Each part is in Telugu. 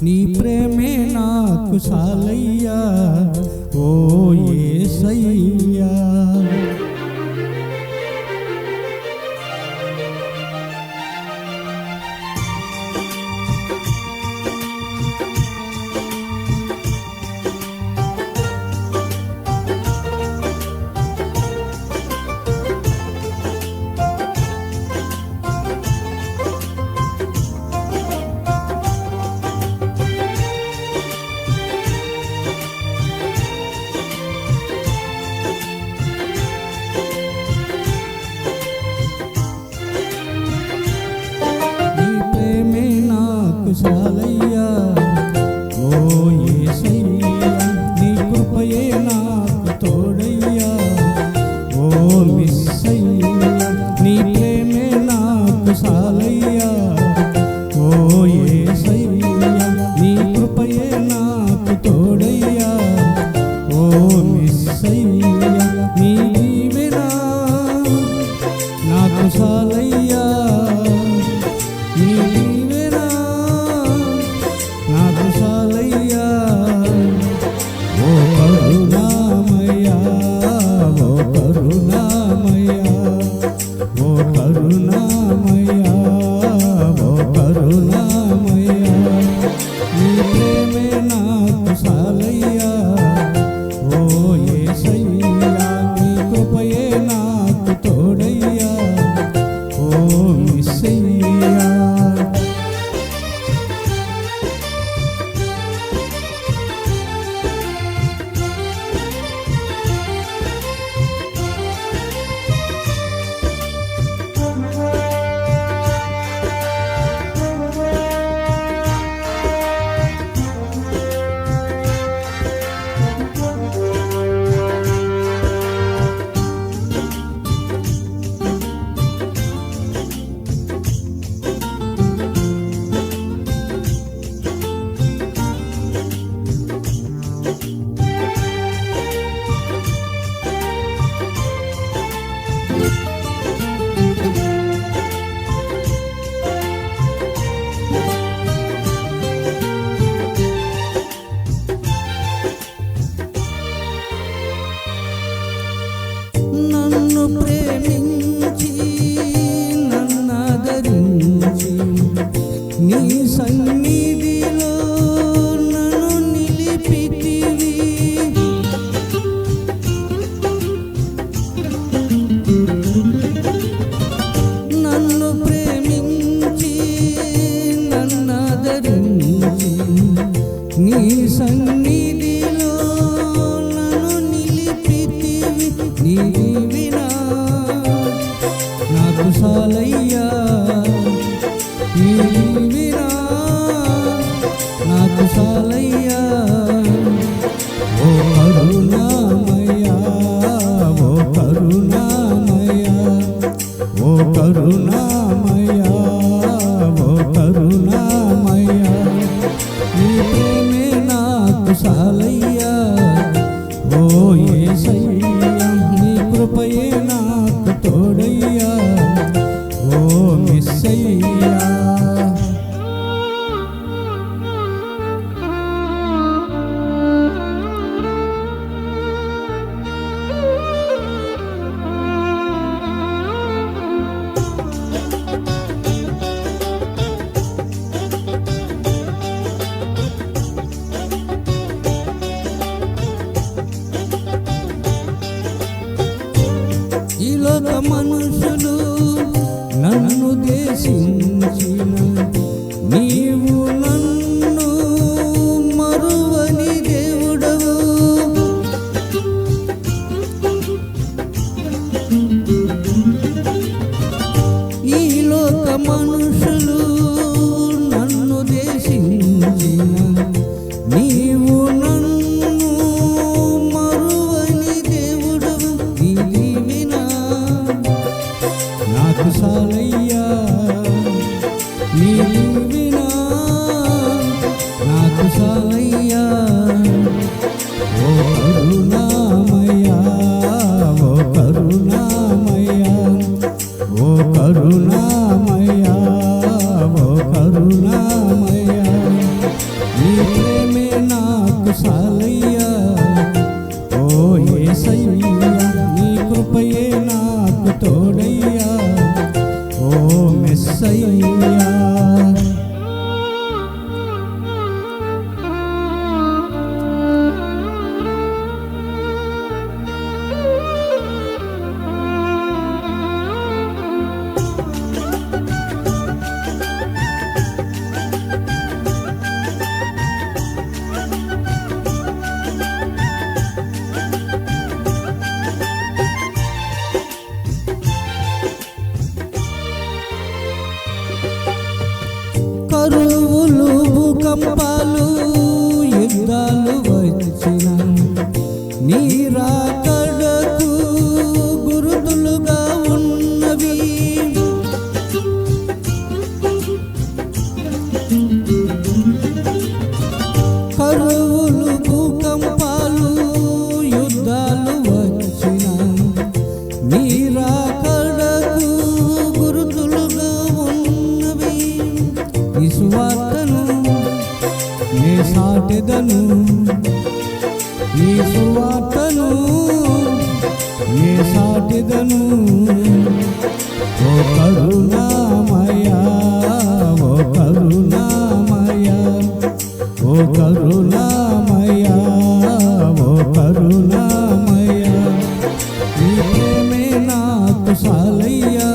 నీ ప్రేమే నాకు చాలయ్యా ఓ యేసయ్యా. చాలయ్యా ఓ యేసయ్యా, నీ కృపయే నాకు తోడయ్యా ఓ మిస్సయ్యా. నీ ప్రేమే నాకు చాలయ్యా ఓ యేసయ్యా, నీ కృపయే నాకు తోడయ్యా ఓ మిస్సయ్యా. నీ దీవెన నాకు చాలయ్యా, నీ దీవెన నాకు చాలయ్యా ఓ కరుణామయ్యా, ఓ కరుణామయ్యా, ఓ కరుణామయ్యా, ఓ కరుణామయ్యా. నీ ప్రేమే నాకు చాలయ్యా ఓ యేసయ్యా, నీ కృపయే నాకు తోడయ్యా ఓ మిస్సయ్యా. నన్ను ప్రేమించి నన్నాదరించి నీ సన్నిధిలో నన్ను నిలిపితివి. నన్ను ప్రేమించి నన్నాదరించి నీ సన్నిధిలో నన్ను నిలిపితివి. నీ దీవెన నాకు చాలయ్యా, నీ దీవెన నాకు చాలయ్యా ఓ కరుణామయ్యా, ఓ కరుణామయ్యా, ఓ కరుణామయ్యా, ఓ కరుణామయ్యా. నీ ప్రేమే నాకు చాలయ్యా ఓ యేసయ్యా, నీ కృపయే నాకు తోడయ్యా ఓ మిస్సయ్యా. ఈ లోక మనుషులు నన్ను దేశించిన నీవు నన్ను మరువని దేవుడవు. ఈ లోక మనుషులు నన్ను దేశించిన నీవు నన్ను మరువని దేవుడవు. నీ దీవెన నాకు చాలయ్యా, నీ దీవెన నాకు చాలయ్యా ఓ కరుణామయ్యా, ఓ కరుణామయ్యా, ఓ కరుణామయ్యా, ఓ కరుణామయ్యా. యేసయ్యా. కరువులు భూకంపాలు యుద్ధాలు వచ్చిన నీ రాకడకు గురుతులుగా ఉన్నవి. కరువులు భూకంపాలు యుద్ధాలు వచ్చిన నీ రాకడకు గురుతులుగా ఉన్నవి. ఈ సువార్తను నే సాటెదను, ఈ సువార్తను నే సాటెదను. ఓ కరుణామయా, ఓ కరుణామయా, ఓ కరుణామయా, ఓ కరుణామయా. నీ ప్రేమే నాకు సాలయ్యా,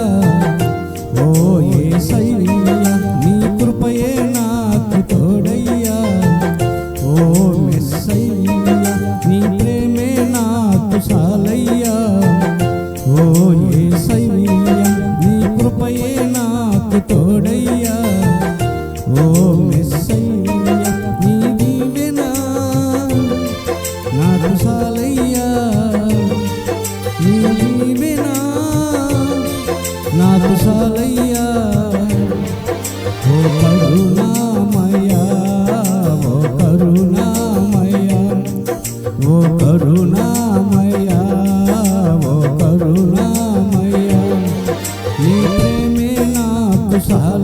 ఓ యేసయ్యా. నీ కృపయే నాకు తోడయ్యా, ఓ మెస్సయ్యా. నీ ప్రేమే నాకు సాలయ్యా, ఓ యేసయ్యా. నీ కృపయే నాకు తోడయ్యా, ఓ మెస్సయ్యా. నీ దీవెన నాకు సాలయ్యా, నీ దీవెన నాకు సాలయ్యా. ఓ కరుణామయా, ఓ కరుణామయా, ఓ కరుణామయా, ఓ కరుణామయా. నీ ప్రేమే నాకు సాలయ్యా.